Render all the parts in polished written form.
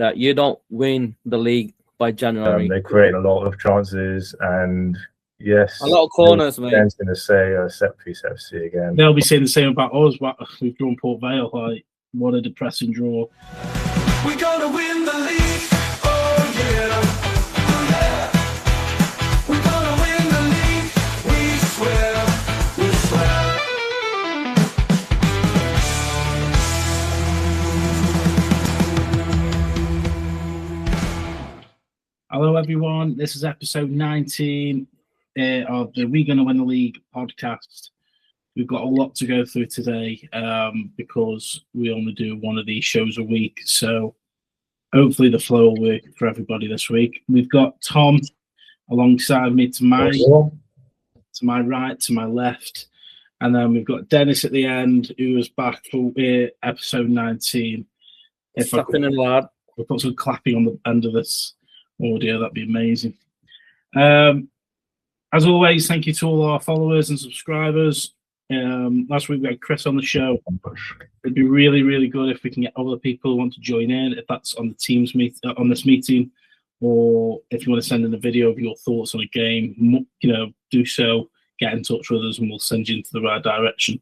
that you don't win the league by January. They create a lot of chances, and yes, a lot of corners, mate. Ben's going to say set piece FC again. They'll be saying the same about us. We've drawn Port Vale. Like, what a depressing draw. We're gonna win the league. Oh yeah. Oh yeah. We're gonna win the league. We swear. We swear. Hello, everyone. This is episode 19 of the We Gonna Win the League podcast. We've got a lot to go through today because we only do one of these shows a week. So hopefully the flow will work for everybody this week. We've got Tom alongside me to my right, to my left. And then we've got Dennis at the end, who was back for episode 19. If I could, we'll put some clapping on the end of this audio, that'd be amazing. As always, thank you to all our followers and subscribers. Last week we had Chris on the show. It'd be really, really good if we can get other people who want to join in, if that's on the Teams on this meeting, or if you want to send in a video of your thoughts on a game, do so. Get in touch with us, and we'll send you into the right direction.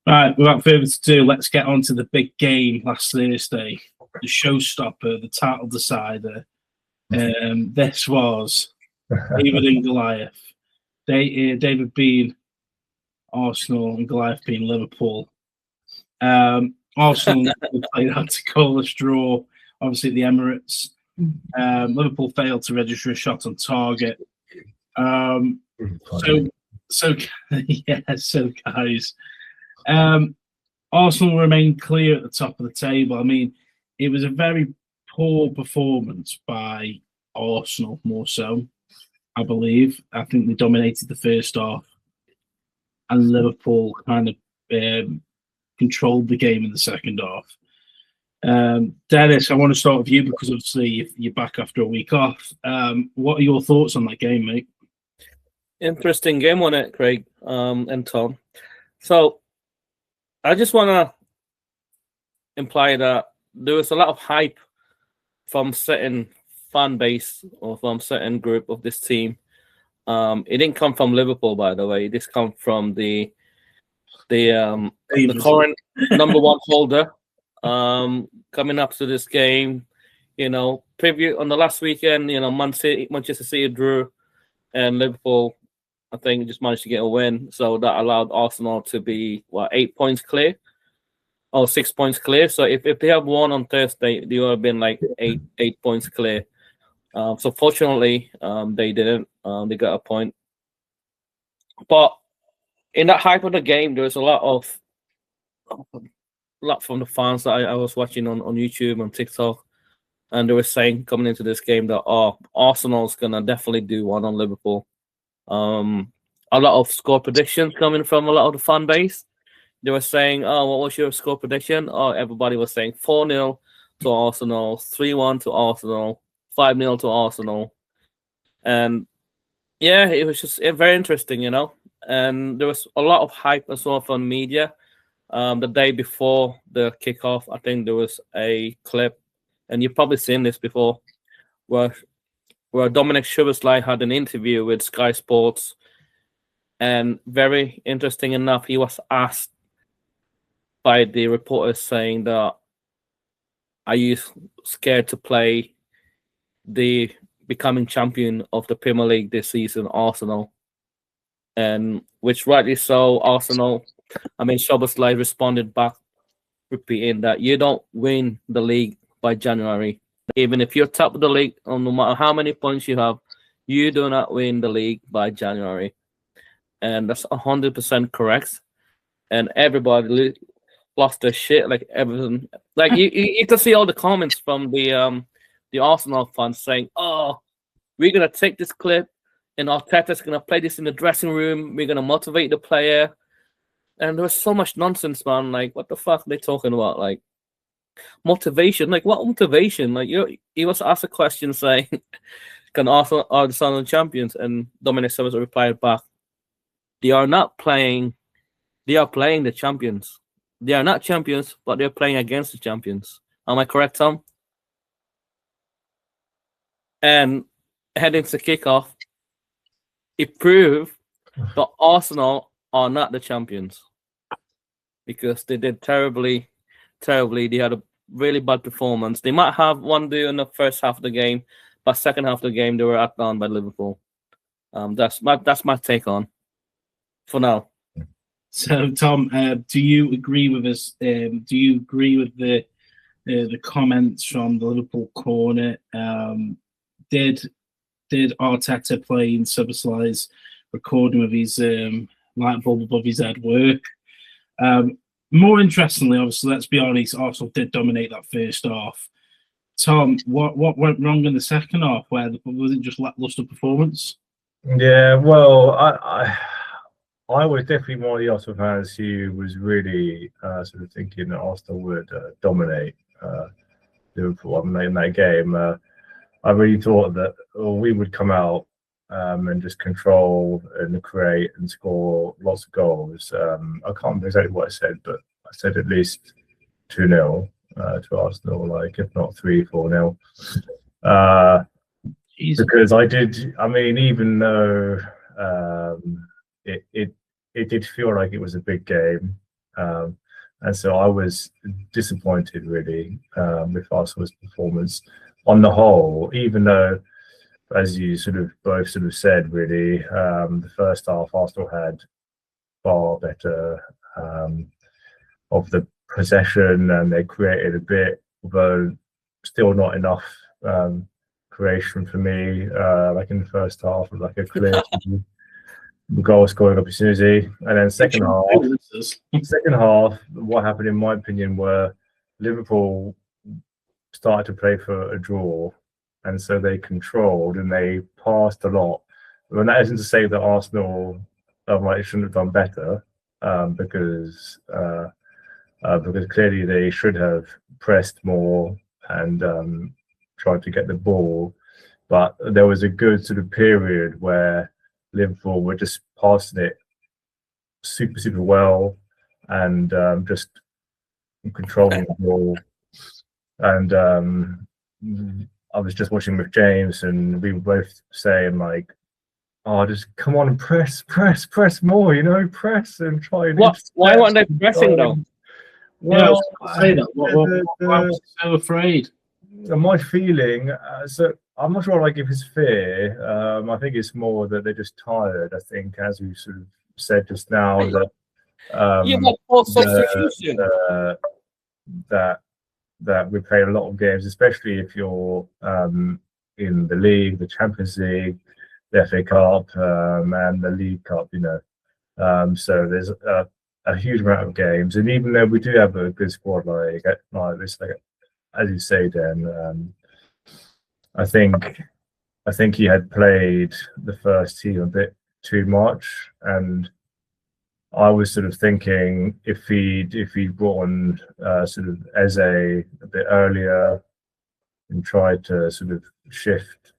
Right, without further ado, let's get on to the big game last Thursday, the showstopper, the title decider. This was David and Goliath. David being Arsenal and Goliath being Liverpool. Arsenal played out to goalless draw, obviously at the Emirates. Liverpool failed to register a shot on target. So guys, Arsenal remained clear at the top of the table. I mean, it was a very poor performance by Arsenal, more so, I believe. I think they dominated the first half, and Liverpool kind of controlled the game in the second half. Dennis, I want to start with you because obviously you're back after a week off. What are your thoughts on that game, mate? Interesting game, wasn't it, Craig and Tom? So I just want to imply that there was a lot of hype from certain fan base or from certain group of this team. It didn't come from Liverpool, by the way. This come from the current number one holder coming up to this game. Preview on the last weekend. Manchester City drew, and Liverpool, I think, just managed to get a win. So that allowed Arsenal to be 8 points clear. 6 points clear. So if they have won on Thursday, they would have been like eight points clear. So fortunately, they didn't. They got a point. But in that hype of the game, there was a lot from the fans that I was watching on YouTube and TikTok, and they were saying coming into this game that Arsenal's gonna definitely do one on Liverpool. A lot of score predictions coming from a lot of the fan base. They were saying, what was your score prediction? Everybody was saying 4-0 to Arsenal, 3-1 to Arsenal, 5-0 to Arsenal. And yeah, it was just very interesting, And there was a lot of hype as well from media. The day before the kickoff, I think there was a clip, and you've probably seen this before, where Dominic Szoboszlai had an interview with Sky Sports. And very interesting enough, he was asked by the reporters saying that, are you scared to play the becoming champion of the Premier League this season, Arsenal? And which rightly so, Arsenal, Szoboszlai responded back, repeating that you don't win the league by January. Even if you're top of the league, no matter how many points you have, you do not win the league by January. And that's 100% correct. And everybody lost their shit, like everything. Like you can see all the comments from the Arsenal fans saying, we're gonna take this clip and Arteta's gonna play this in the dressing room, we're gonna motivate the player. And there was so much nonsense, man. Like, what the fuck are they talking about? Like, motivation? Like, what motivation? Like, he was asked a question saying, can Arsenal are the Arsenal champions? And Dominic Szoboszlai replied back, they are not playing, they are playing the champions. They are not champions, but they're playing against the champions. Am I correct, Tom? and heading to kickoff, it proved that Arsenal are not the champions because they did terribly. They had a really bad performance. They might have one do in the first half of the game, but second half of the game they were outdone by Liverpool. That's my take on for now. So, Tom, do you agree with us? Do you agree with the comments from the Liverpool corner? Did Arteta playing Szoboszlai's recording of his light bulb above his head work? More interestingly, obviously, let's be honest, Arsenal did dominate that first half. Tom, what went wrong in the second half? Was it just lackluster performance? Yeah, well, I was definitely one of the Arsenal fans who was really sort of thinking that Arsenal would dominate Liverpool in that game. I really thought that we would come out and just control and create and score lots of goals. I can't remember exactly what I said, but I said at least 2-0 to Arsenal, like if not 3-4-0. Because I mean, even though it did feel like it was a big game, and so I was disappointed really with Arsenal's performance on the whole, even though, as you both said, really, the first half Arsenal had far better of the possession and they created a bit, although still not enough creation for me. Like in the first half, like a clear goal scoring opportunity, and then second half, what happened in my opinion were Liverpool started to play for a draw, and so they controlled and they passed a lot. And that isn't to say that Arsenal shouldn't have done better, because clearly they should have pressed more and tried to get the ball. But there was a good sort of period where Liverpool were just passing it super well and just controlling the ball. And I was just watching with James, and we were both saying like, "Oh, just come on and press more, press and try." And why weren't they pressing though? Well, say that. Why was he so afraid? My feeling, so I'm not sure like if it's fear. I think it's more that they're just tired. I think, as you sort of said just now, that substitution. That we play a lot of games, especially if you're in the league, the Champions League, the FA Cup, and the League Cup. So there's a huge amount of games, and even though we do have a good squad like this, like as you say, Dan, I think he had played the first team a bit too much, and I was sort of thinking if he'd brought on sort of Eze a bit earlier and tried to sort of shift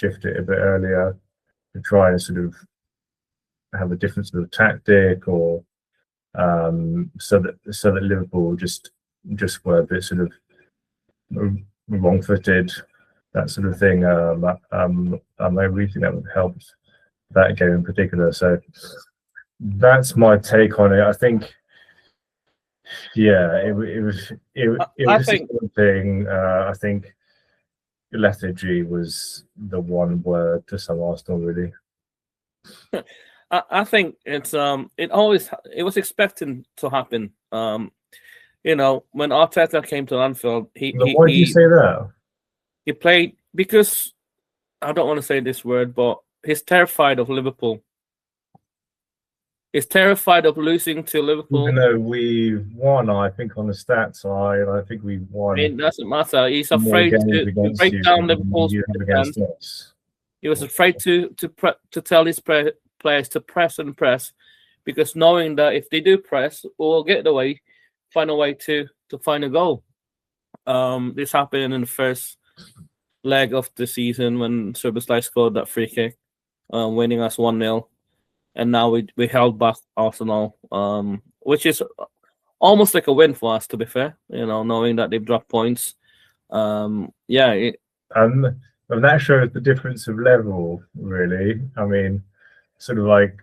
it a bit earlier to try and sort of have a different sort of tactic, or so that Liverpool just were a bit sort of wrong-footed, that sort of thing. I really think that would help that game in particular. So that's my take on it. I think, yeah, it was disappointing. I think lethargy was the one word to sum Arsenal, really. I think it was expecting to happen. When Arteta came to Anfield, why do you say that? He played because I don't want to say this word, but he's terrified of Liverpool. He's terrified of losing to Liverpool. Even though we won, I think on the stats side, I think we won. It doesn't matter. He's afraid to break down Liverpool's defense. He was afraid to tell his players to press and press, because knowing that if they do press, we'll find a way to find a goal. This happened in the first leg of the season when Szoboszlai scored that free kick, winning us 1-0. And now we held back Arsenal, which is almost like a win for us, to be fair. Knowing that they've dropped points. And And that shows the difference of level, really. I mean, sort of like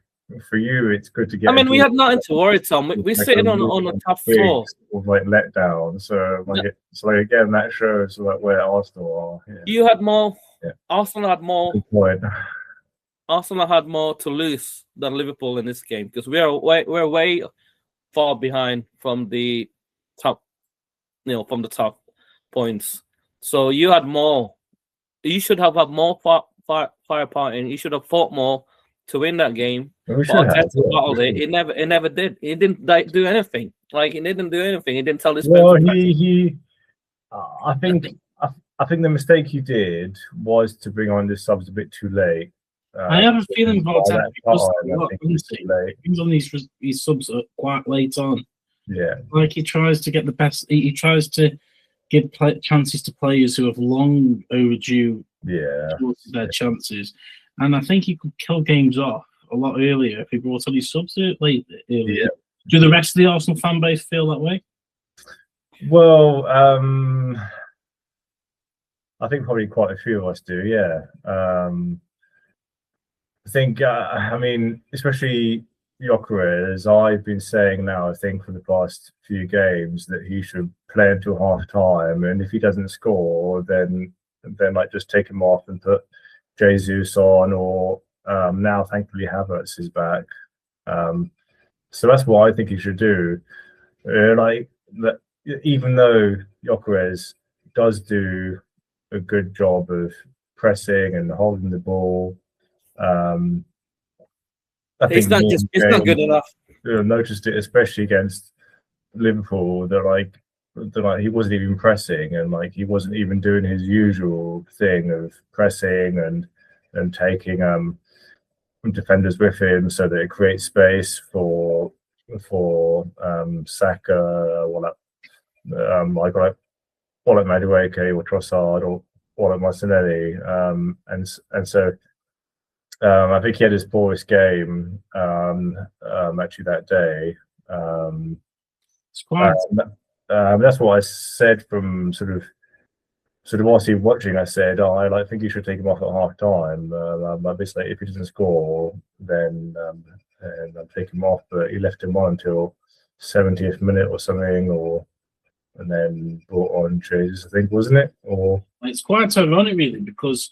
for you, it's good to get. I mean, we a had nothing to worry, Tom. We're like sitting a on really the top big four. sort of like letdown. So again, that shows like where Arsenal are. Yeah. You had more. Yeah. Arsenal had more. Good point. Arsenal had more to lose than Liverpool in this game because we're way far behind from the top, from the top points. So you had more. You should have had more firepower, and you should have fought more to win that game. We But should have. Arteta battled it. It never did. He didn't do anything. Like he didn't do anything. He didn't tell his Well, players. I think the mistake he did was to bring on the subs a bit too late. I have a feeling about that because he was on these subs quite late on. Yeah, like he tries to get the best. He tries to give chances to players who have long overdue their chances, and I think he could kill games off a lot earlier if he brought on his subs late earlier. Yeah. Do the rest of the Arsenal fan base feel that way? Well, I think probably quite a few of us do. Yeah. I think, I mean, especially Gyökeres, I've been saying now, I think, for the past few games that he should play until half time. And if he doesn't score, then like just take him off and put Jesus on, or now thankfully Havertz is back. So that's what I think he should do. Like that, even though Gyökeres does do a good job of pressing and holding the ball, I It's think not good enough. Noticed it especially against Liverpool that he wasn't even pressing, and like he wasn't even doing his usual thing of pressing and taking defenders with him so that it creates space for Saka, like Madueke or Trossard or like Martinelli, and so I think he had his poorest game actually that day. That's what I said from sort of whilst he was watching. I said, I think you should take him off at half time. Basically, if he doesn't score, then I'll take him off. But he left him on until 70th minute or something, and then brought on Jesus, I think, wasn't it? Or it's quite ironic, really, because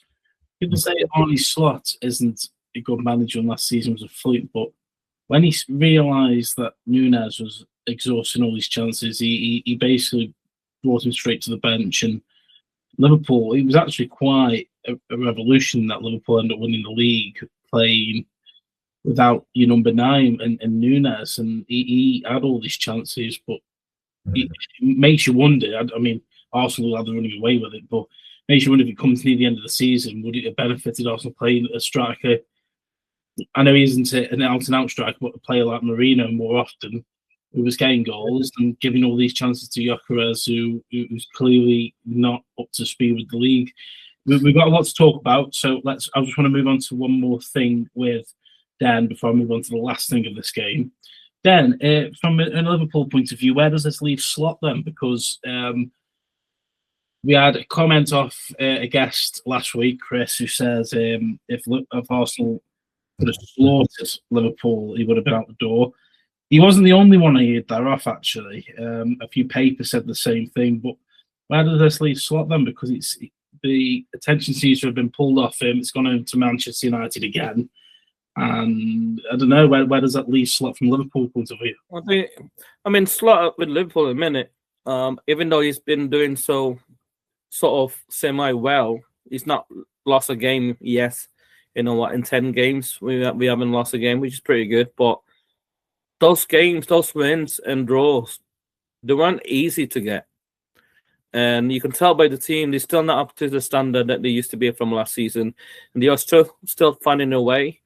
people say Arne Slot isn't a good manager and last season was a fluke, but when he realised that Núñez was exhausting all his chances, he basically brought him straight to the bench. And Liverpool, it was actually quite a revolution that Liverpool ended up winning the league, playing without your number 9 and Núñez, and he had all these chances, but it makes you wonder. I mean, Arsenal had the running away with it, but makes you wonder if it comes near the end of the season, would it have benefited Arsenal playing a striker? I know he isn't an out-and-out striker, but a player like Marino more often, who was getting goals and giving all these chances to Gyökeres, who's clearly not up to speed with the league. We've got a lot to talk about, so I just want to move on to one more thing with Dan before I move on to the last thing of this game. Dan, from a Liverpool point of view, where does this leave Slot then? Because we had a comment off a guest last week, Chris, who says if Arsenal could have slaughtered Liverpool, he would have been out the door. He wasn't the only one who heard that off, actually. A few papers said the same thing, but where does this leave Slot then? Because the attention seems to have been pulled off him. It's gone over to Manchester United again. And I don't know, where does that leave Slot from Liverpool point of view? I mean, Slot with Liverpool in a minute, even though he's been doing so sort of semi-well, he's not lost a game, yes. You know what, in 10 games, we haven't lost a game, which is pretty good. But those games, those wins and draws, they weren't easy to get. And you can tell by the team, they're still not up to the standard that they used to be from last season. And they are still finding a way.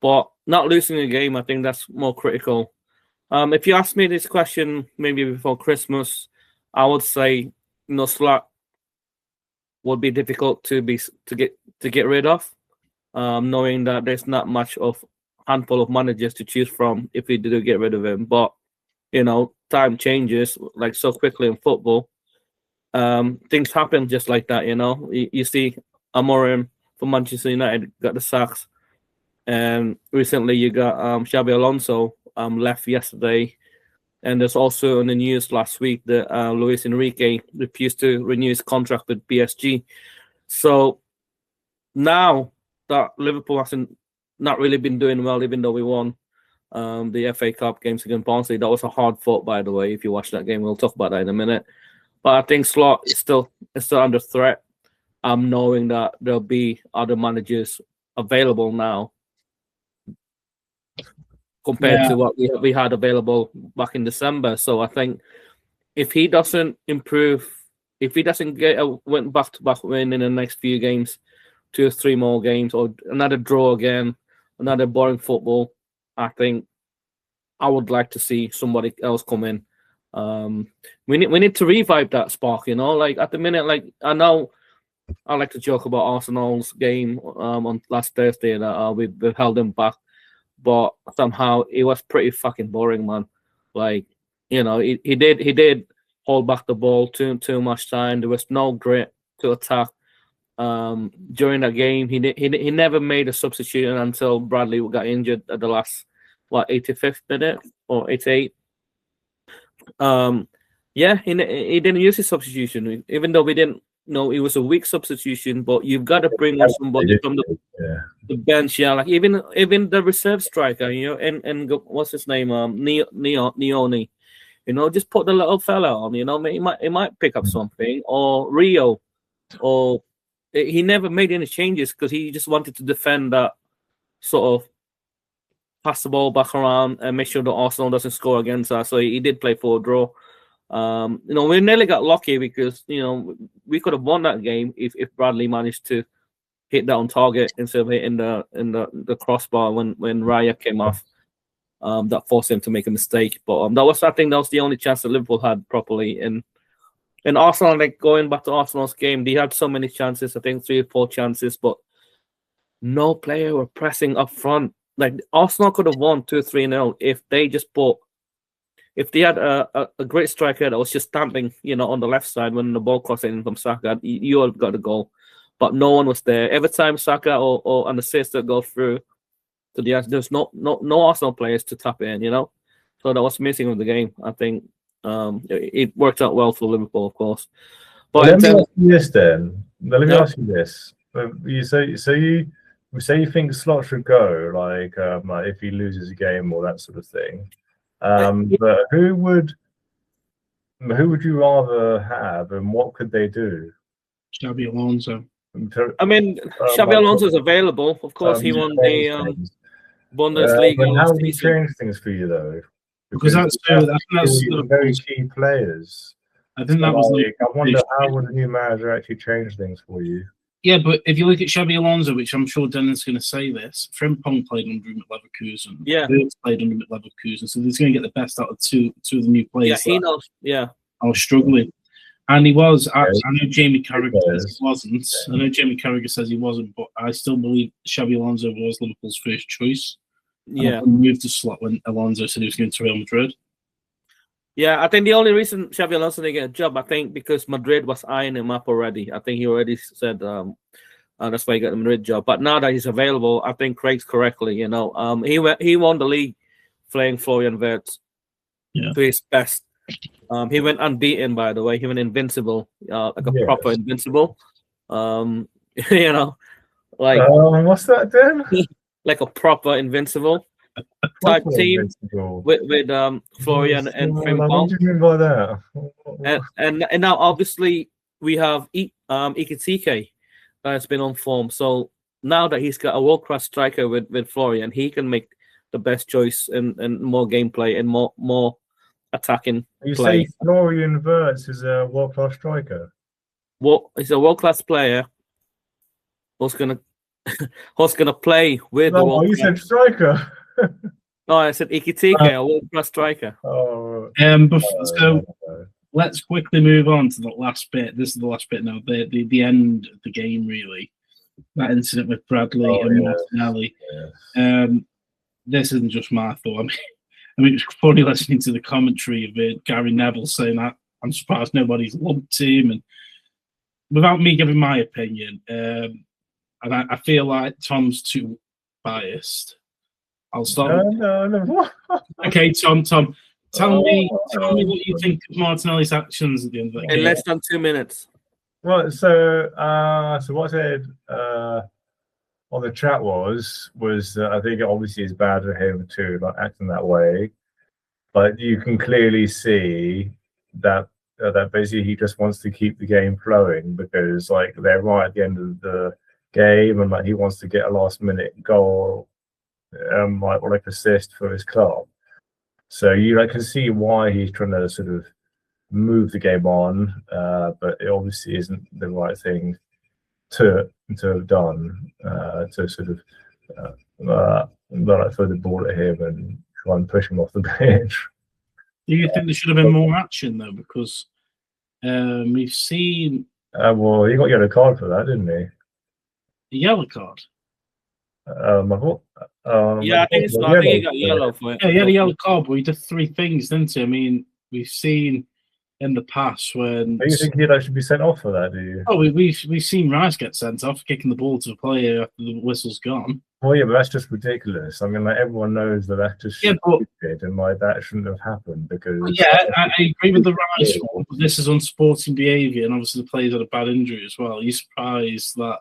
But not losing a game, I think that's more critical. If you ask me this question maybe before Christmas, I would say Slot would be difficult to get rid of, knowing that there's not much of handful of managers to choose from if we do get rid of him. But time changes like so quickly in football. Things happen just like that. You see Amorim from Manchester United got the sacks, and recently you got Xabi Alonso left yesterday, and there's also in the news last week that Luis Enrique refused to renew his contract with PSG. So now that Liverpool hasn't not really been doing well, even though we won the FA Cup games against Barnsley. That was a hard fought, by the way. If you watch that game, we'll talk about that in a minute. But I think Slot is still under threat. Knowing that there'll be other managers available now compared to what we had available back in December. So I think if he doesn't improve, if he doesn't get a win back-to-back win in the next few games, 2 or 3 more games, or another draw again, another boring football, I think I would like to see somebody else come in. We need to revive that spark, you know. Like at the minute, like I know I like to joke about Arsenal's game on last Thursday that we held them back, but somehow it was pretty fucking boring, man. Like, you know, he did hold back the ball too much time. There was no grit to attack. During that game, he never made a substitution until Bradley got injured at the last 85th minute or 88th. He didn't use his substitution, even though we didn't know it was a weak substitution. But you've got to bring on somebody from the bench, like even the reserve striker, you know, and what's his name, Neone, you know, just put the little fella on, you know, he might pick up something, or Rio, or he never made any changes because he just wanted to defend that sort of pass the ball back around and make sure that Arsenal doesn't score against us. So he did play for a draw. You know, we nearly got lucky because, you know, we could have won that game if Bradley managed to hit that on target instead of hitting the crossbar when Raya came off. That forced him to make a mistake. But I think that was the only chance that Liverpool had properly. And Arsenal, like going back to Arsenal's game, they had so many chances. I think 3 or 4 chances, but no player were pressing up front. Like Arsenal could have won 2-3-0 if they just if they had a great striker that was just stamping, you know, on the left side when the ball crossed in from Saka, you all got a goal. But no one was there. Every time Saka or an assist that go through to the there's no Arsenal players to tap in, you know. So that was missing with the game. I think it worked out well for Liverpool, of course. But let me ask you this then. Let me ask you this. You say you think Slot should go, like if he loses a game or that sort of thing. But who would you rather have, and what could they do? Xabi Alonso. I mean, Xabi Alonso is available. Of course, he won the Bundesliga. How would he change things for you, though? Because that's very key players. I think that was like, I wonder how would a new manager actually change things for you? Yeah, but if you look at Xabi Alonso, which I'm sure Dennis is going to say this, Frimpong played under him at Leverkusen. Yeah. Birds played under him at Leverkusen. So he's going to get the best out of two of the new players. Yeah, he knows. Yeah. I was struggling. And he was. I know Jamie Carragher says he wasn't. I know Jamie Carragher says he wasn't, but I still believe Xabi Alonso was Liverpool's first choice. Yeah. And moved to Slot when Alonso said he was going to Real Madrid. Yeah, I think the only reason Xabi Alonso didn't get a job, I think, because Madrid was eyeing him up already. I think he already said that's why he got the Madrid job. But now that he's available, I think Craig's correctly. You know, he won the league playing Florian Wirtz to his best. He went unbeaten, by the way. He went invincible, like a proper invincible. You know, like what's that then? Like a proper invincible type team with Florian and Frimpong. What do you mean by that? And now obviously we have Ekitike that's been on form. So now that he's got a world class striker with Florian, he can make the best choice and more gameplay and more attacking You play. say Florian Wirtz is a world class striker? Well, he's a world class player who's gonna play with the world. You said striker. No, I said Ekitike, a world class striker. So let's quickly move on to the last bit. This is the last bit now. The end of the game, really. That incident with Bradley and Martinelli. Yes. This isn't just my thought. I mean, it's funny listening to the commentary of Gary Neville saying that I'm surprised nobody's lumped him, and without me giving my opinion, and I feel like Tom's too biased. I'll start. No. Okay, Tom. Tell me what you think of Martinelli's actions at the end of that In game. less than 2 minutes. Well, so what I said on the chat was that I think it obviously is bad for him to like acting that way, but you can clearly see that basically he just wants to keep the game flowing because like they're right at the end of the game and like he wants to get a last minute goal, like assist for his club. So you can see why he's trying to sort of move the game on, but it obviously isn't the right thing to have done, to sort of throw the ball at him and try and push him off the pitch. Do you think there should have been more action though? Because we've seen well, he got a yellow card for that, didn't he? a yellow card. Yeah, I think he got yellow for it. Yeah, he had a yellow card, but he did 3 things, didn't he? I mean, we've seen in the past when. Do you think he'd actually be sent off for that? Do you? Oh, we've seen Rice get sent off kicking the ball to the player after the whistle's gone. Well, yeah, but that's just ridiculous. I mean, like everyone knows that that's just stupid, and like that shouldn't have happened because. Yeah, I agree with the Rice one. But this is unsporting behaviour, and obviously the players had a bad injury as well. Are you surprised that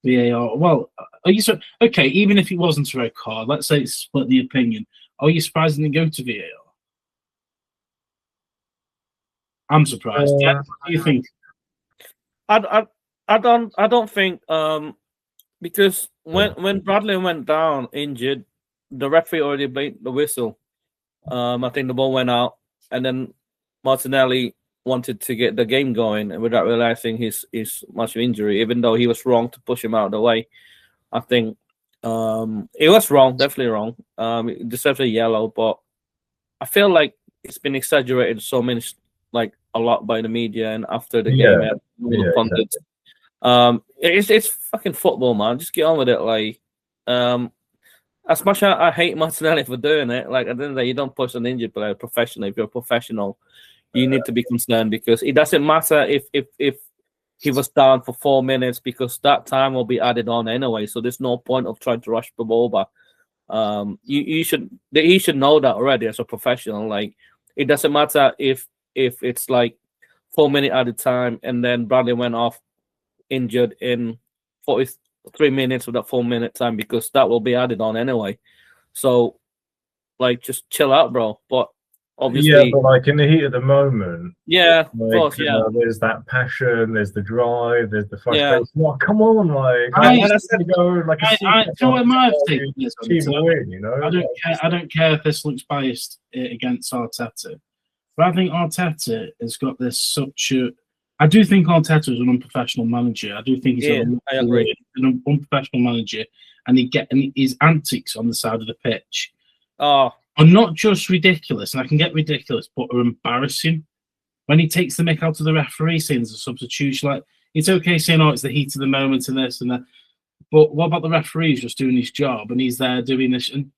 VAR? Well, are you okay? Even if it wasn't a red card, let's say it's split the opinion. Are you surprised it didn't go to VAR? I'm surprised. Yeah, what do you think? I don't think because when Bradley went down injured, the referee already blew the whistle. I think the ball went out, and then Martinelli wanted to get the game going, and without realizing his muscle injury, even though he was wrong to push him out of the way. I think it was wrong, definitely wrong. It deserves a yellow, but I feel like it's been exaggerated so many, like a lot by the media and after the game. It's fucking football, man. Just get on with it. Like, as much as I hate Martinelli for doing it, like at the end of the day, you don't push an injured player professionally. If you're a professional, you need to be concerned because it doesn't matter if he was down for 4 minutes because that time will be added on anyway. So there's no point of trying to rush the ball back. He should know that already as a professional. Like, it doesn't matter if it's like 4 minutes at a time and then Bradley went off injured in 43 minutes of that 4 minute time because that will be added on anyway. So, like, just chill out, bro. But obviously, but like in the heat of the moment, of course, there's that passion, there's the drive, there's the frustration. Yeah. Oh, come on, like I don't care if this looks biased against Arteta, but I think Arteta has got this such a. I do think Arteta is an unprofessional manager. I do think he's an unprofessional manager, and his antics on the side of the pitch are not just ridiculous, and I can get ridiculous, but are embarrassing. When he takes the mick out of the referee, saying there's a substitution, like it's okay saying, "Oh, it's the heat of the moment," and this and that. But what about the referees just doing his job, and he's there doing this, and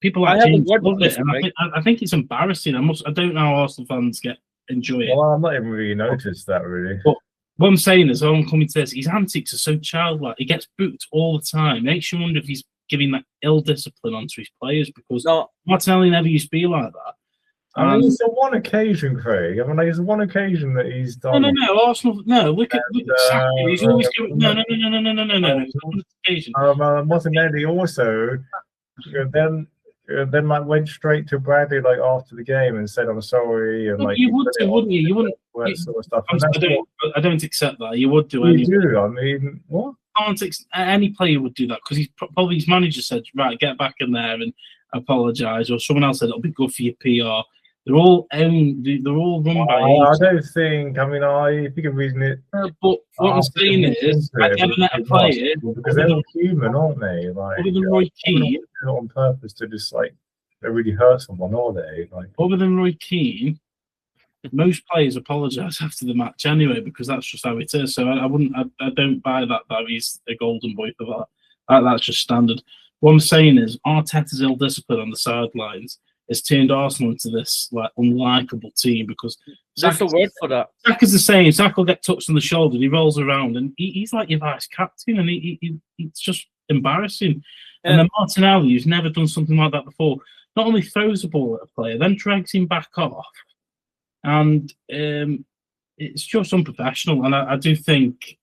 people like James love it, and I think it's embarrassing. I don't know how Arsenal fans enjoy it. Well, I've not even really noticed that really. But what I'm saying is, I'm coming to this. His antics are so childlike. He gets booked all the time. Makes you wonder if he's giving that ill discipline onto his players because Martinelli never used to be like that. I mean, it's the one occasion, Craig. I mean, like, it's the one occasion that he's done. No, Arsenal. No, look at Saka. He's always doing. No. Martinelli also then like went straight to Bradley like after the game and said, "I'm sorry." And like you would do, wouldn't you? You wouldn't. Sort of stuff. I don't accept that. You would do. You do. I mean, what? Any player would do that because he's probably his manager said, "Right, get back in there and apologise," or someone else said it'll be good for your PR. They're all run by. I don't think. I mean, I think of reason it. But what I'm saying is, I never met a player because they're all human, aren't they? Like, other than Roy Keane, not on purpose to just like they really hurt someone, are they? Like, other than Roy Keane, most players apologise after the match anyway because that's just how it is. So I don't buy that he's a golden boy for that. That's just standard. What I'm saying is, Arteta's ill discipline on the sidelines has turned Arsenal into this like unlikable team because There's a word for that. Zach is the same. Zach will get touched on the shoulder, and he rolls around, and he's like your vice captain, and it's just embarrassing. And then Martinelli, who's never done something like that before, not only throws the ball at a player, then drags him back off, and it's just unprofessional. And I think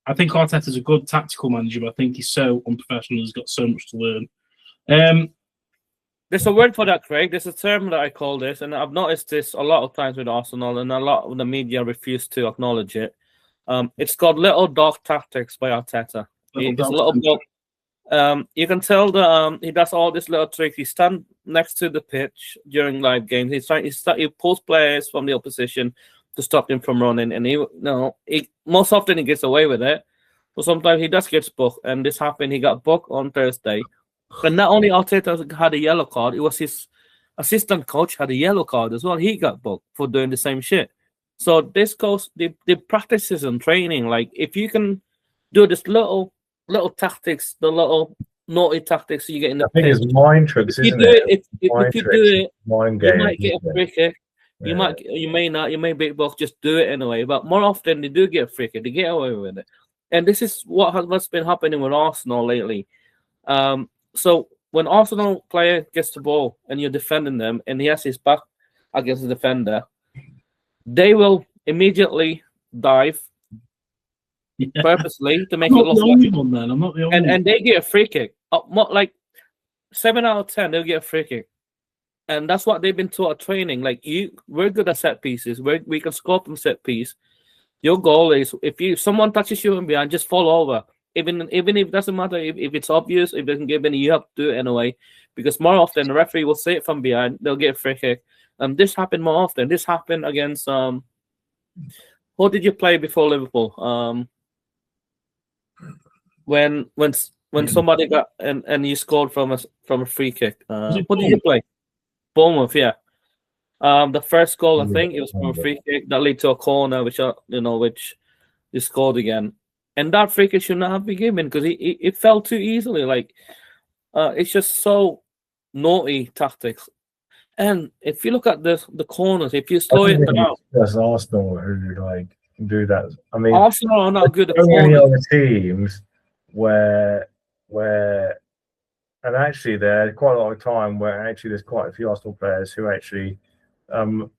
Arteta's a good tactical manager, but I think he's so unprofessional. He's got so much to learn. There's a word for that, Craig. There's a term that I call this, and I've noticed this a lot of times with Arsenal, and a lot of the media refuse to acknowledge it. It's called little dog tactics by Arteta. It's a little dog. You can tell that he does all these little tricks. He stands next to the pitch during live games. He pulls players from the opposition to stop them from running, and most often he gets away with it. But sometimes he does get booked, and this happened. He got booked on Thursday. But not only Arteta had a yellow card, it was his assistant coach had a yellow card as well. He got booked for doing the same shit. So this goes the practices and training. Like if you can do this little tactics, the little naughty tactics you get in the I think it's mind tricks, isn't it? If you do it, mind you games, might get a free kick. Yeah. You may not, you may be booked. Just do it anyway. But more often they do get a free kick. They get away with it. And this is what's been happening with Arsenal lately. So when Arsenal player gets the ball and you're defending them and he has his back against the defender, they will immediately dive purposely to make it look like I'm not the only one. and they get a free kick. Like 7 out of 10, they'll get a free kick. And that's what they've been taught at training. Like we're good at set pieces. We can score from set piece. Your goal is if someone touches you from behind, just fall over. Even if it doesn't matter if it's obvious, if it doesn't give any, you have to do it anyway. Because more often the referee will say it from behind, they'll get a free kick. This happened more often. This happened against who did you play before Liverpool? When somebody got and you scored from a free kick. Who did you play? Bournemouth, yeah. The first goal, I think, it was from a free kick that led to a corner, which you scored again. And that free kick should not have been given because it fell too easily. Like it's just so naughty tactics. And if you look at the corners, if you slow it down, that's Arsenal who do that. I mean, Arsenal are not good at so many corners. other teams where and actually there's quite a lot of time where actually there's quite a few Arsenal players who actually I'm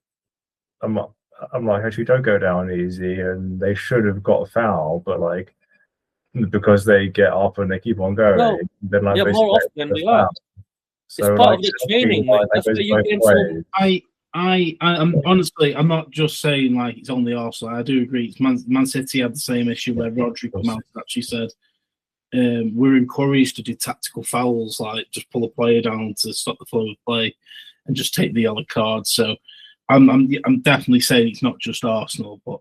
like, actually, don't go down easy, and they should have got a foul, but because they get up and they keep on going, then more often they are. So, it's part of the training. That's what you get. I'm honestly, I'm not just saying it's only Arsenal. I do agree. Man City had the same issue where Rodri came out and actually said we're encouraged to do tactical fouls, like just pull a player down to stop the flow of play, and just take the yellow card. So. I'm definitely saying it's not just Arsenal, but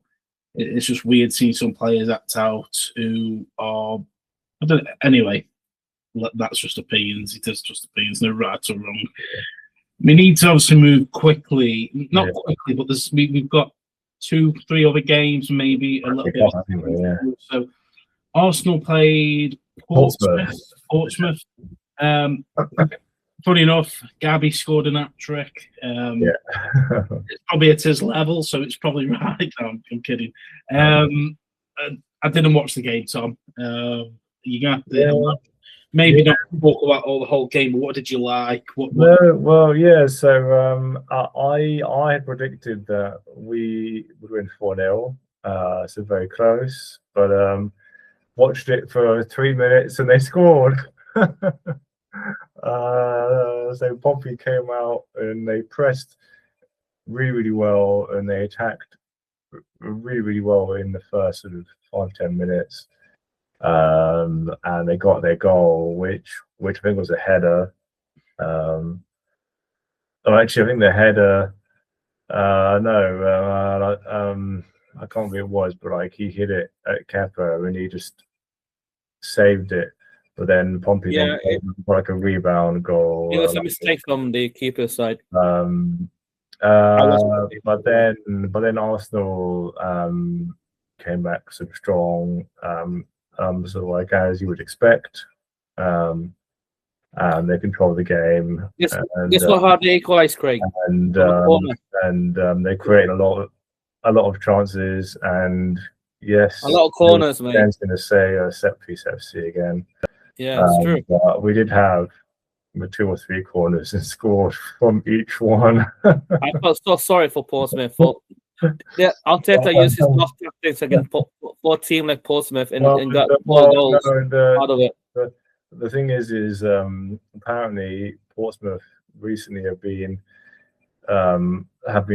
it's just weird seeing some players act out who are. I don't. Anyway, that's just opinions. It is just opinions. No right or wrong. We need to obviously move quickly. Not quickly, but we've got 2-3 other games, maybe a little bit. So Arsenal played Portsmouth. Funny enough, Gabby scored an hat-trick. It's probably at his level, so it's probably right. No, I'm kidding. I didn't watch the game, Tom. You got maybe not talk about the whole game, but what did you like? Well, yeah. So I had predicted that we would win 4-0. So very close, but watched it for 3 minutes and they scored. So Pompey came out and they pressed really, really well, and they attacked really, really well in the first sort of 5-10 minutes. And they got their goal, which I think was a header. Actually, I think the header. I can't remember who it was, but he hit it at Kepa and he just saved it. But then Pompey got a rebound goal. It was a mistake from the keeper's side. But then Arsenal came back super strong, as you would expect. They control the game. Guess And, what? How they equalised, Craig? and corner. they create a lot of chances. And yes, A lot of corners, mate. Ben's going to say set piece FC again. Yeah, it's true. But we did have 2 or 3 corners and scored from each one. I felt so sorry for Portsmouth. Yeah, Arteta used his best tactics against for a team like Portsmouth and got 4 goals out of it. The thing is apparently Portsmouth recently have been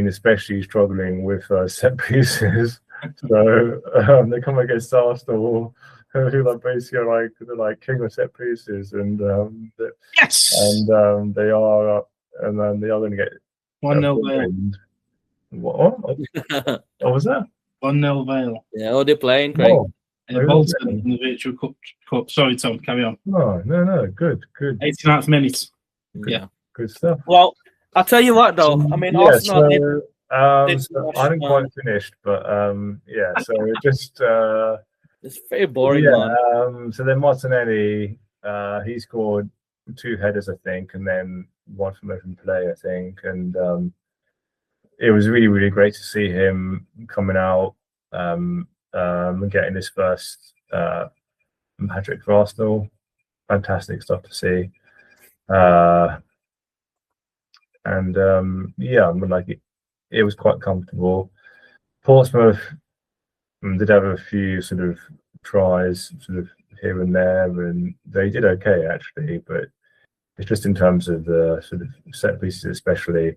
especially struggling with set pieces. So they come against Arsenal, who like basically are like king of set pieces, and Yes. and they are going to get 1-0 Vale. What was that? 1-0 Vale. Yeah, oh, they're playing, Craig. Oh, Bolton in the virtual cup. Sorry, Tom, carry on. no, good. 89th minute. Yeah. Good stuff. Well, I'll tell you what, though. I mean, Arsenal did I haven't quite finished, but so it just it's very boring, man. So then Martinelli, he scored 2 headers, I think, and then 1 from open play, I think, and it was really, really great to see him coming out and getting his first hat-trick for Arsenal. Fantastic stuff to see. It was quite comfortable. Portsmouth did have a few sort of tries sort of here and there, and they did okay actually, but it's just in terms of the sort of set pieces especially,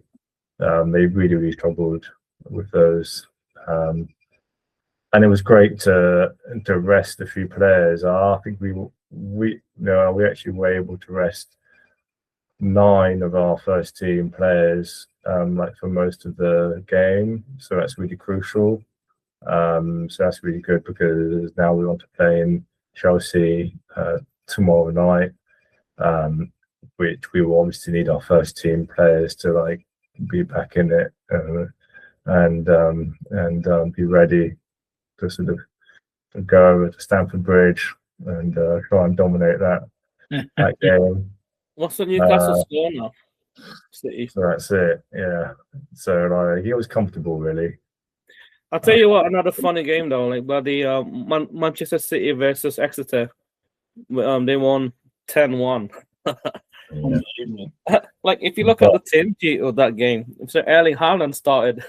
they really, really struggled with those. And it was great to rest a few players. I think we actually were able to rest 9 of our first team players for most of the game, so that's really crucial. So that's really good, because now we want to play in Chelsea tomorrow night, which we will obviously need our first team players to be back in it and be ready to sort of go over to Stamford Bridge and try and dominate that game. What's the Newcastle score now? City. So that's it, yeah. So he was comfortable, really. I'll tell you what, another funny game though, Manchester City versus Exeter. They won 10-1. If you look at the team sheet of that game, so Erling Haaland started.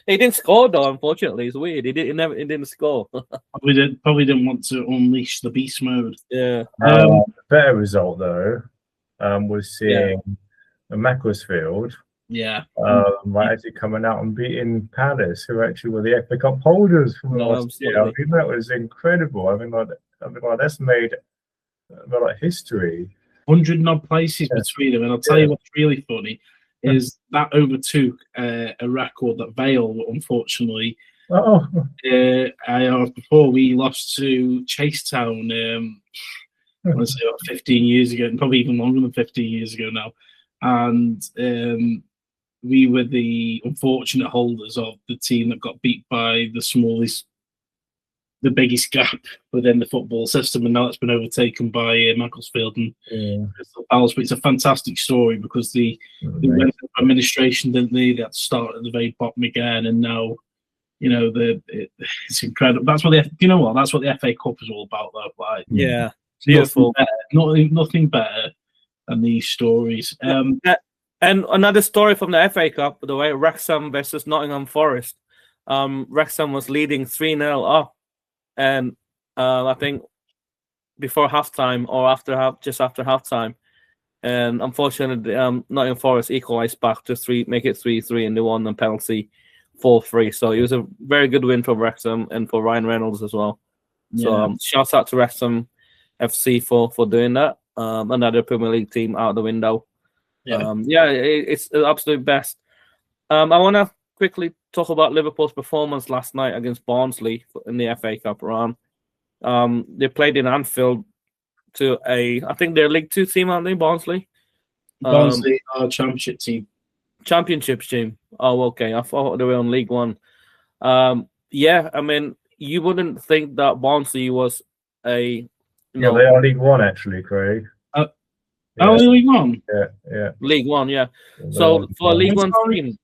He didn't score though, unfortunately. It's weird. He didn't score. Probably didn't want to unleash the beast mode. Yeah. The better result though was seeing Macclesfield. Yeah. Actually coming out and beating Palace, who actually were the FA Cup holders from last year. I mean, that was incredible. I mean, that's made history. 100 odd places between them, and I'll tell you what's really funny is that overtook a record that Vale, unfortunately, before we lost to Chasetown, I want to say about 15 years ago, and probably even longer than 15 years ago now. And we were the unfortunate holders of the team that got beat by the biggest gap within the football system, and now it's been overtaken by Macclesfield and Crystal Palace. But it's a fantastic story because the administration, didn't they? That started at the very bottom again, and now it's incredible. That's what that's what the FA Cup is all about, though. Beautiful. Nothing better than these stories. And another story from the FA Cup, by the way, Wrexham versus Nottingham Forest. Wrexham was leading 3-0 up, and I think before halftime or just after halftime, and unfortunately, Nottingham Forest equalised back to make it 3-3, and they won the penalty 4-3. So it was a very good win for Wrexham and for Ryan Reynolds as well. So shouts out to Wrexham FC for doing that. Another Premier League team out the window. It's the absolute best. I want to quickly talk about Liverpool's performance last night against Barnsley in the FA Cup run. They played in Anfield to I think they're League 2 team, aren't they, Barnsley? Barnsley are a championship team. Championships team. Oh, okay. I thought they were on League 1. I mean, you wouldn't think that Barnsley was they are League 1 actually, Craig. Oh, League One. Yeah. League One, yeah. So for a League One team,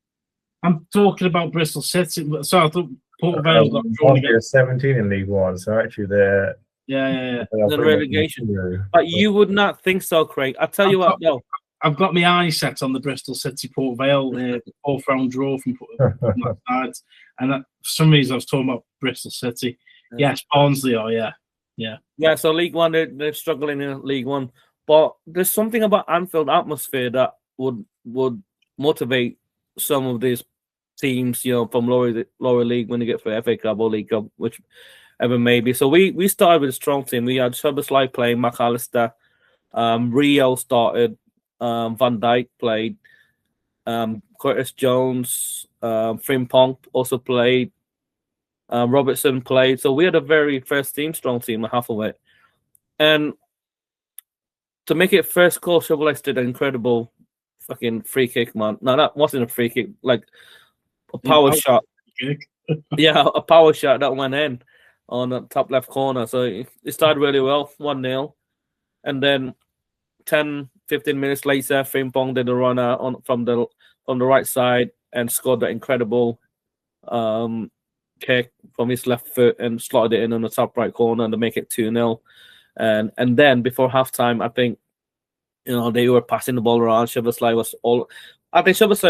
I'm talking about Bristol City. So I thought Port Vale got drawn they're 17 in League One, so actually they're Yeah. the relegation. But you would not think so, Craig. I tell you what, though. I've got my eye set on the Bristol City Port Vale fourth round draw from that side, and for some reason I was talking about Bristol City. Yes, Barnsley are, yeah. So League One, they're struggling in League One, but there's something about Anfield atmosphere that would motivate some of these teams, from lower league when they get for FA Cup or League Cup, whichever may be. So we started with a strong team. We had Szoboszlai playing, McAllister, Rio started, Van Dijk played, Curtis Jones, Frimpong also played, Robertson played. So we had a very first team, strong team, half of it. And to make it first goal, Szoboszlai did an incredible fucking free kick, man. No, that wasn't a free kick, like a power shot. Yeah, a power shot that went in on the top left corner. So it started really well, 1-0. And then 10, 15 minutes later, Frimpong did a runner from the right side and scored that incredible kick from his left foot and slotted it in on the top right corner to make it 2-0. And then before halftime, I think they were passing the ball around. Szoboszlai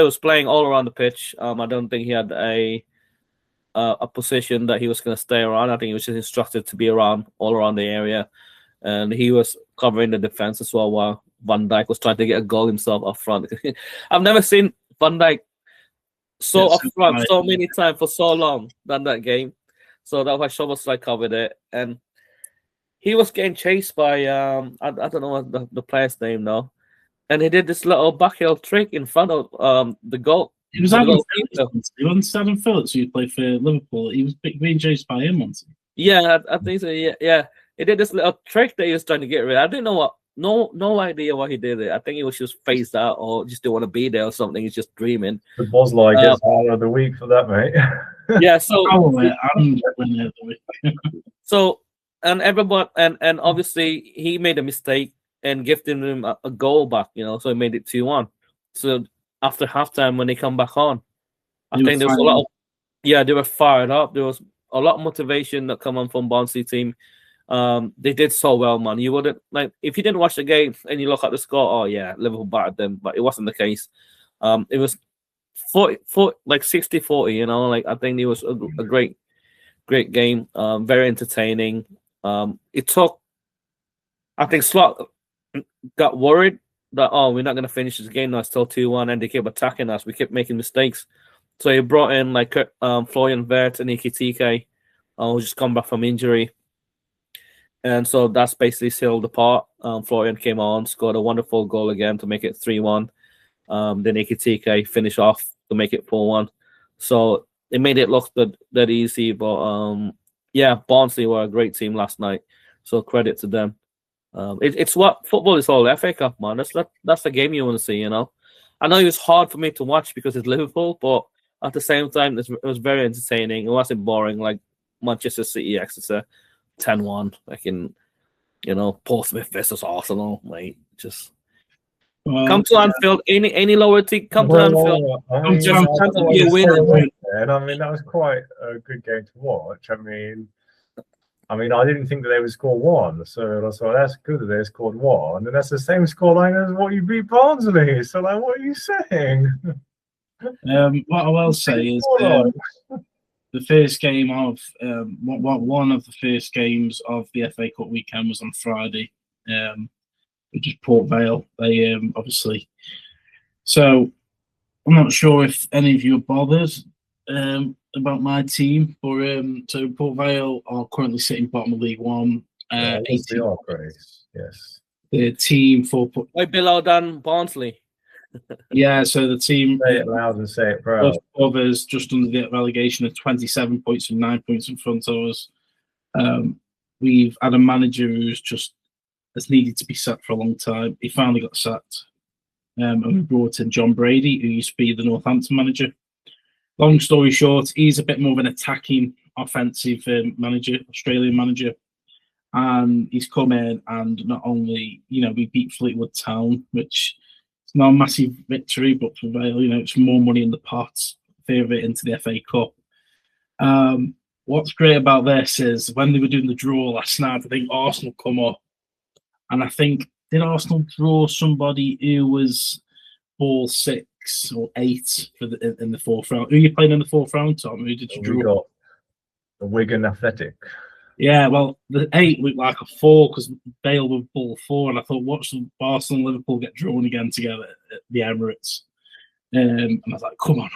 was playing all around the pitch. I don't think he had a position that he was going to stay around. I think he was just instructed to be all around the area, and he was covering the defense as well while Van Dijk was trying to get a goal himself up front. I've never seen Van Dijk up front so many times for so long than that game. So that's why Szoboszlai covered it, and he was getting chased by I don't know what the player's name though, and he did this little backheel trick in front of the goal. He was Adam Phillips. He wasn't Adam Phillips who played for Liverpool. He was being chased by him once. Yeah, I think so. Yeah. He did this little trick that he was trying to get rid of. I didn't know what. No idea why he did it. I think he was just phased out or just didn't want to be there or something. He's just dreaming. The Bosley gets Player of the Week for that, mate. Yeah. So. So. And everyone, and obviously he made a mistake and gifted him a goal back, so he made it 2-1. So after halftime, when they come back on, I think there was a lot of, they were fired up. There was a lot of motivation that come on from Barnsley team. They did so well, man. You wouldn't if you didn't watch the game and you look at the score. Oh yeah, Liverpool battered them, but it wasn't the case. It was 60-40. I think it was a great game. Very entertaining. It took, I think Slot got worried that, we're not going to finish this game now, it's still 2-1, and they kept attacking us. We kept making mistakes. So he brought in Florian Wirtz and Ekitike, who just come back from injury. And so that's basically sealed the part. Florian came on, scored a wonderful goal again to make it 3-1. Then Ekitike finished off to make it 4-1. So it made it look that easy, but Barnsley were a great team last night, so credit to them. It's what football is all, FA Cup, man. That's the game you want to see, I know it was hard for me to watch because it's Liverpool, but at the same time, it was very entertaining. It wasn't boring like Manchester City, Exeter, 10-1, like in, Portsmouth versus Arsenal, mate. Just come to Anfield, any lower team, come to Anfield. You win. And that was quite a good game to watch. I didn't think that they would score one, so I thought that's good that they scored one, and that's the same scoreline as what you beat Barnsley. So, what are you saying? What I will say is the first game of one of the first games of the FA Cup weekend was on Friday, which is Port Vale. They obviously. So I'm not sure if any of you are bothered about my team, but so Port Vale are currently sitting bottom of League One. They are great. Yes. The team for way below than Barnsley. Yeah, so the team say it loud and say it proud. Others just under the relegation of 27 points and 9 points in front of us. We've had a manager who's just has needed to be sacked for a long time. He finally got sacked. And we brought in John Brady, who used to be the Northampton manager. Long story short, he's a bit more of an attacking, offensive manager, Australian manager. and he's come in and not only, we beat Fleetwood Town, which is not a massive victory, but for Vale, it's more money in the pot, favour it into the FA Cup. What's great about this is when they were doing the draw last night, I think Arsenal come up, and I think, did Arsenal draw somebody who was ball 6 or 8 in the fourth round? Who are you playing in the fourth round, Tom? Who did you draw? We got the Wigan Athletic. Yeah, well, the 8 looked like a 4 because Vale were ball 4, and I thought, watch the Arsenal and Liverpool get drawn again together at the Emirates. And I was like, come on,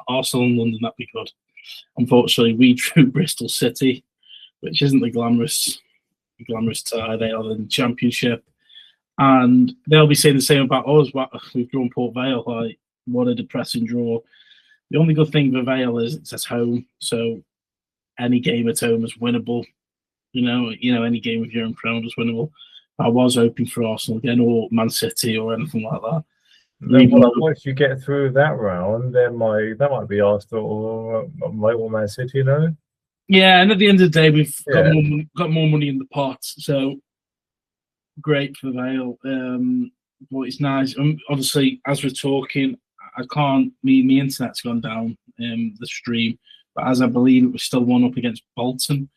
Arsenal and London, that'd be good. Unfortunately, we drew Bristol City, which isn't the glamorous tie. They are the Championship, and they'll be saying the same about us. We've drawn Port Vale. Like, what a depressing draw. The only good thing for Vale is it's at home, so any game at home is winnable. Any game with your own crowd is winnable. I was hoping for Arsenal again, or Man City, or anything like that. Once you get through that round, that might be Arsenal or Man City, Yeah, and at the end of the day, we've got more money in the pot, so great for Vale. But it's nice. Obviously, as we're talking, I can't. My internet's gone down. The stream, but as I believe it was still 1-1 against Bolton,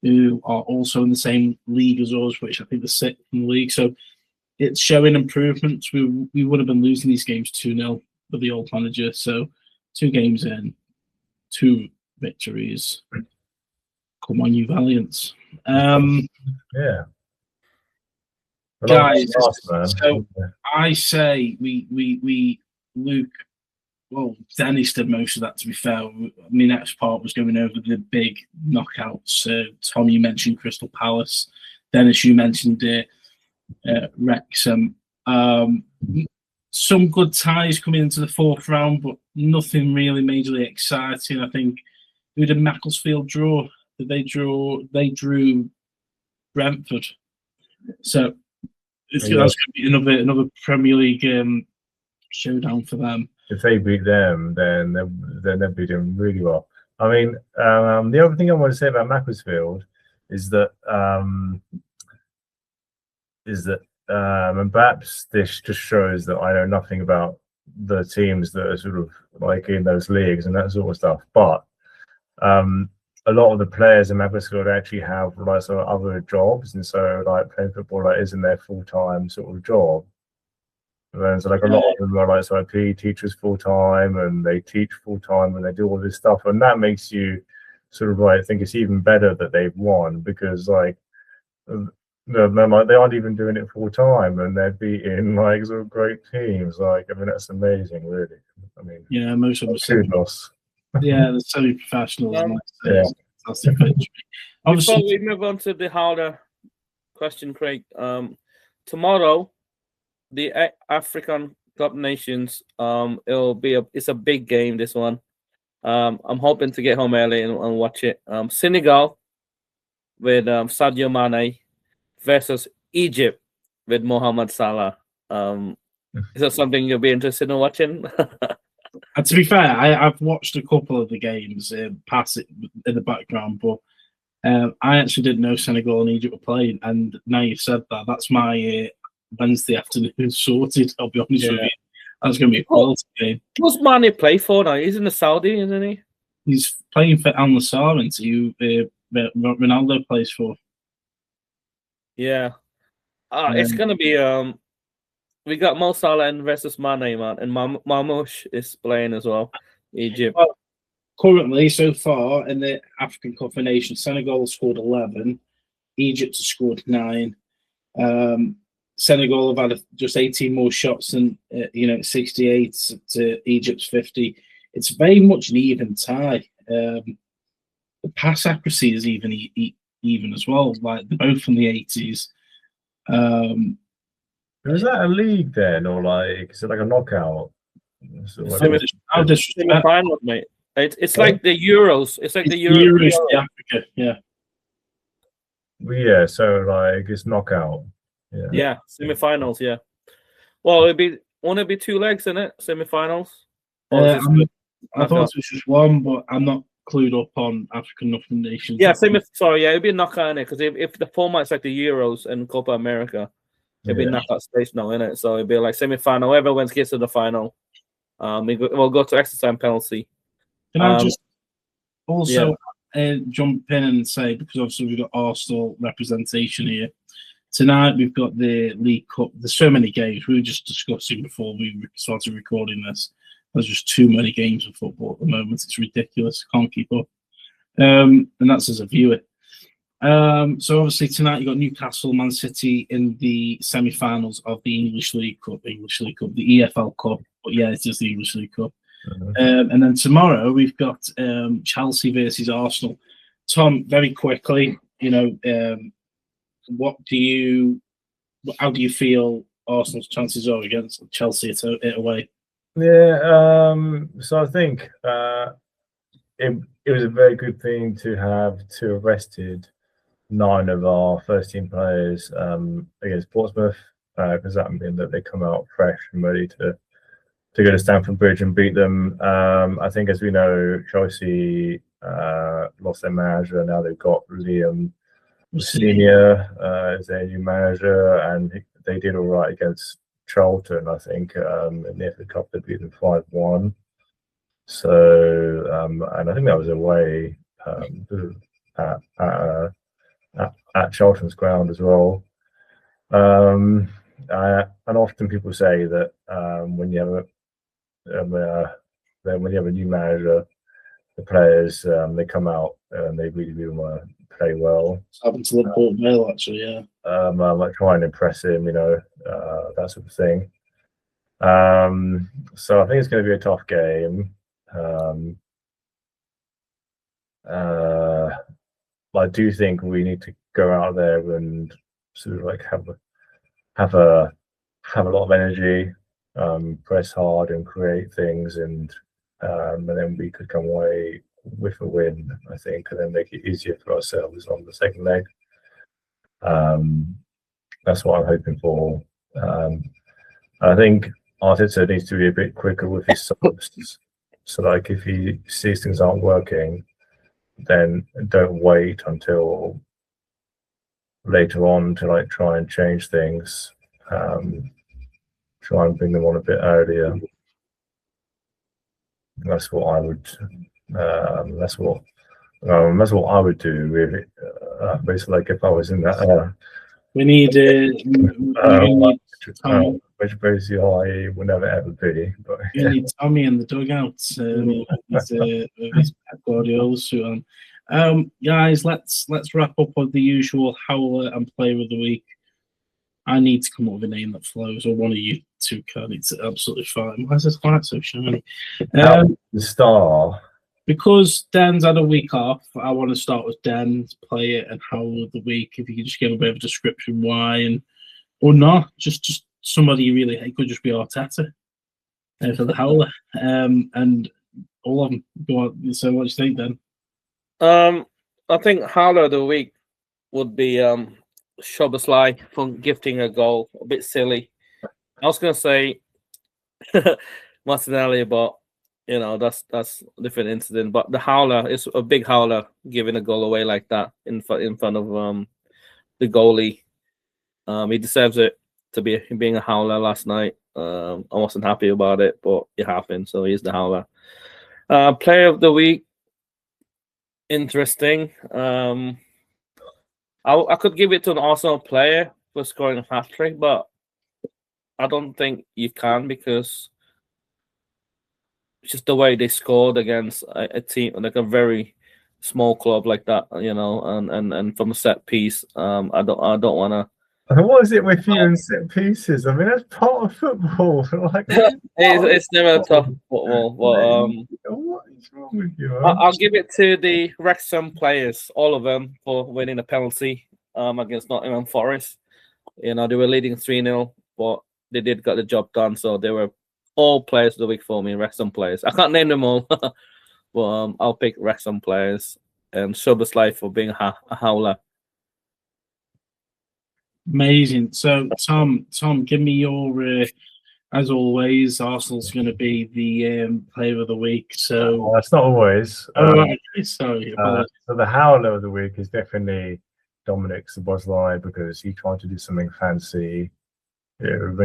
who are also in the same league as us, which I think they're 6th in the league. So it's showing improvements. We would have been losing these games 2-0 for the old manager. So 2 games in, 2 victories. Come on, you Valiants. Yeah. Guys, so I say we Luke, well, Dennis did most of that, to be fair. My next part was going over the big knockouts. Tom, you mentioned Crystal Palace. Dennis, you mentioned Wrexham. Some good ties coming into the fourth round, but nothing really majorly exciting. I think, who did Macclesfield draw? They drew Brentford. So that's going to be another Premier League showdown for them. If they beat them, then they'll beat them really well. I mean, the other thing I want to say about Macclesfield is that and perhaps this just shows that I know nothing about the teams that are sort of like in those leagues and that sort of stuff. But a lot of the players in Macclesfield actually have like sort of other jobs, and so like playing football like isn't their full-time sort of job. And so like a lot of them are like so PE teachers full-time, and they teach full-time, and they do all this stuff, and that makes you sort of like think it's even better that they've won, because like they aren't even doing it full-time, and they're beating like sort of great teams. Like, I mean, that's amazing, really. I mean, yeah, most of them. Kudos. Yeah, the semi-professionals. Before we move on to the harder question, Craig, tomorrow, the African Cup Nations, it's a big game, this one. I'm hoping to get home early and watch it. Senegal with Sadio Mane versus Egypt with Mohamed Salah. Is that something you'll be interested in watching? And to be fair, I've watched a couple of the games, pass it in the background, but I actually didn't know Senegal and Egypt were playing. And now you've said that, that's my Wednesday afternoon sorted. I'll be honest with you. That's going to be a quality game. What's Mane play for now? He's in the Saudi, isn't he? He's playing for Al Nassr, and who Ronaldo plays for. Yeah. It's going to be... we got Mo Salah versus Mane, man, and Marmoush is playing as well. Egypt. Well, currently, so far in the African Cup of Nations, Senegal has scored 11, Egypt has scored 9. Senegal have had just 18 more shots than 68 to Egypt's 50. It's very much an even tie. The pass accuracy is even as well. Like, they're both from the 80s. Is that a league then, or like is it like a knockout? Semi-finals, mate. It's like the Euros. It's like the Euros in Africa, yeah. Well, yeah, so like it's knockout. Yeah, semi-finals. Yeah. Well, won't it be 2 legs in it? Semi-finals. I thought it was just one, but I'm not clued up on African Nothing Nations. Yeah, it'd be a knockout in it because if the format's like the Euros and Copa America, it'd be knockout stage now, innit? So it'd be like semi-final. Whoever wins gets to the final. We'll go to extra time penalty. Can I just also jump in and say, because obviously we've got Arsenal representation here. Tonight we've got the League Cup. There's so many games. We were just discussing before we started recording this. There's just too many games of football at the moment. It's ridiculous. Can't keep up. And that's as a viewer. So obviously tonight you got Newcastle, Man City in the semi-finals of the English League Cup, the EFL Cup. But yeah, it is the English League Cup. And then tomorrow we've got Chelsea versus Arsenal. Tom, very quickly, how do you feel Arsenal's chances are against Chelsea away? Yeah, so I think it was a very good thing to have arrested 9 of our first team players against Portsmouth, because that would mean that they come out fresh and ready to go to Stamford Bridge and beat them. I think, as we know, Chelsea lost their manager. Now they've got Liam Senior as their new manager, and they did all right against Charlton, I think. In the FA Cup, they beat them 5-1. So, and I think that was away at Charlton's ground as well. And often people say that when you have a new manager, the players they come out and they really want to play well. It's happened to Liverpool Vale, actually, yeah. Like try and impress him, that sort of thing. So I think it's going to be a tough game. I do think we need to go out there and sort of like have a lot of energy, press hard and create things, and then we could come away with a win, I think, and then make it easier for ourselves on the second leg. That's what I'm hoping for. I think Arteta needs to be a bit quicker with his subs. So, like, if he sees things aren't working, then don't wait until later on to like try and change things. Try and bring them on a bit earlier. That's what I would. That's what I would do. Really, basically, like if I was in that. We need which basically I will never ever be. But you need Tommy in the dugout with his Pep Guardiola suit on. Guys, let's wrap up with the usual howler and player of the week. I need to come up with a name that flows, or one of you two can. It's absolutely fine. Why is this quite so shiny? The star. Because Dan's had a week off, I want to start with Dan's player and howler of the week. If you could just give a bit of a description why, or not, just somebody you really hate. Could just be Arteta for the howler, and all of them. Go on. So, what do you think, Dan? I think howler of the week would be Szoboszlai for gifting a goal. A bit silly. I was gonna say Martinelli, but that's a different incident. But the howler is a big howler, giving a goal away like that in front of the goalie. He deserves it to be being a howler last night. I wasn't happy about it, but it happened, so he's the howler. Player of the week, interesting. I could give it to an Arsenal player for scoring a hat-trick, but I don't think you can, because it's just the way they scored against a team like a very small club like that, and from a set piece. I don't want to. What is it with you and set pieces? I mean, that's part of football. Like, it's never tough football. But what is wrong with you? I'll give it to the Wrexham players, all of them, for winning a penalty against Nottingham Forest. They were leading 3-0, but they did get the job done. So they were all players of the week for me, Wrexham players. I can't name them all, but I'll pick Wrexham players and Szoboszlai for being a howler. Amazing. So, Tom, give me your As always, Arsenal's going to be the player of the week. So, Well, that's not always. right, sorry. So the howler of the week is definitely Dominic Szoboszlai because he tried to do something fancy. We're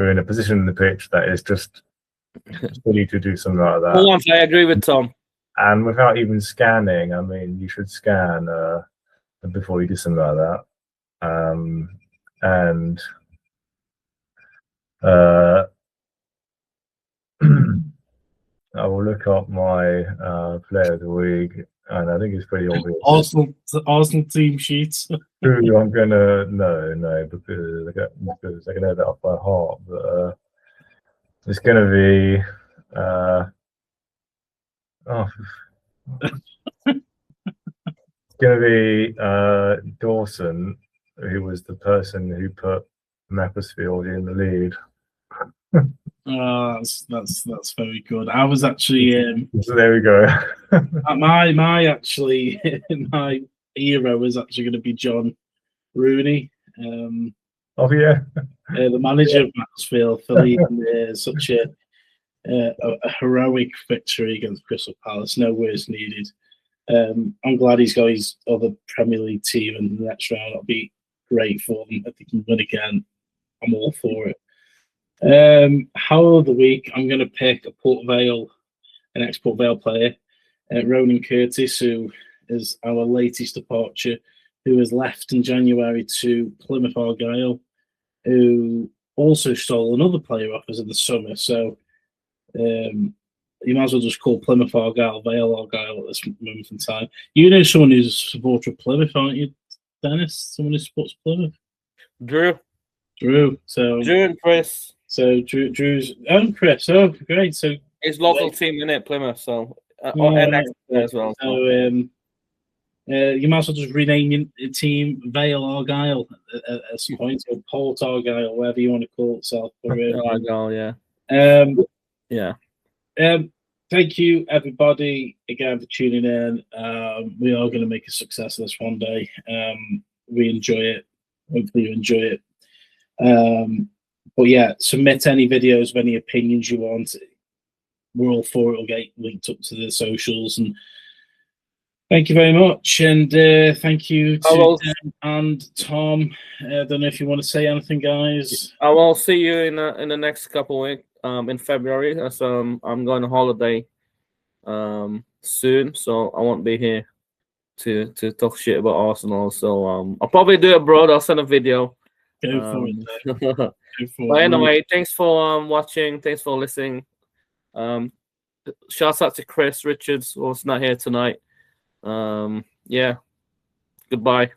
in a position in the pitch that is just silly to do something like that. For once, I agree with Tom. And without even scanning, I mean, you should scan before you do something like that. I will look up my player of the week, and I think it's pretty obvious. Arsenal team sheets. Who I'm gonna no because I can know that off by heart, but it's gonna be it's gonna be Dawson, who was the person who put Macclesfield in the lead. Oh, that's very good. I was actually So there we go. my hero was actually going to be John Rooney, Oh yeah, the manager of Macclesfield, for leading such a heroic victory against Crystal Palace. No words needed. I'm glad he's got his other Premier League team in the next round. That'll be great for them if they can win again. I'm all for it. Howler of the week, I'm going to pick an ex-Port Vale player, Ronan Curtis, who is our latest departure, who was left in January to Plymouth Argyle, who also stole another player off us in the summer. So you might as well just call Plymouth Argyle Vale Argyle at this moment in time. You know someone who's a supporter of Plymouth, aren't you, Dennis? Someone who supports Plymouth? Drew. So Drew and Chris. So Drew's and Chris. Oh, great. So His local team in it, Plymouth. So yeah, and as well. So you might as well just rename your team Vale Argyle at some point, or Port Argyle, whatever you want to call itself. Argyle, yeah. Yeah. Thank you, everybody, again for tuning in. We are going to make a success of this one day. We enjoy it. Hopefully, you enjoy it. But yeah, submit any videos of any opinions you want. We're all for it. It'll get linked up to the socials. And thank you very much. And thank you to Dan and Tom. I don't know if you want to say anything, guys. I will see you in the next couple of weeks. In February, as I'm going on holiday soon, so I won't be here to talk shit about Arsenal. So I'll probably do it abroad. I'll send a video. Go for it. But anyway, thanks for watching. Thanks for listening. Shouts out to Chris Richards, who's not here tonight. Yeah. Goodbye.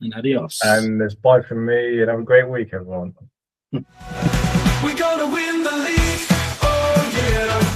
And adios. And it's bye from me, and have a great week, everyone. We're gonna win the league. Oh yeah.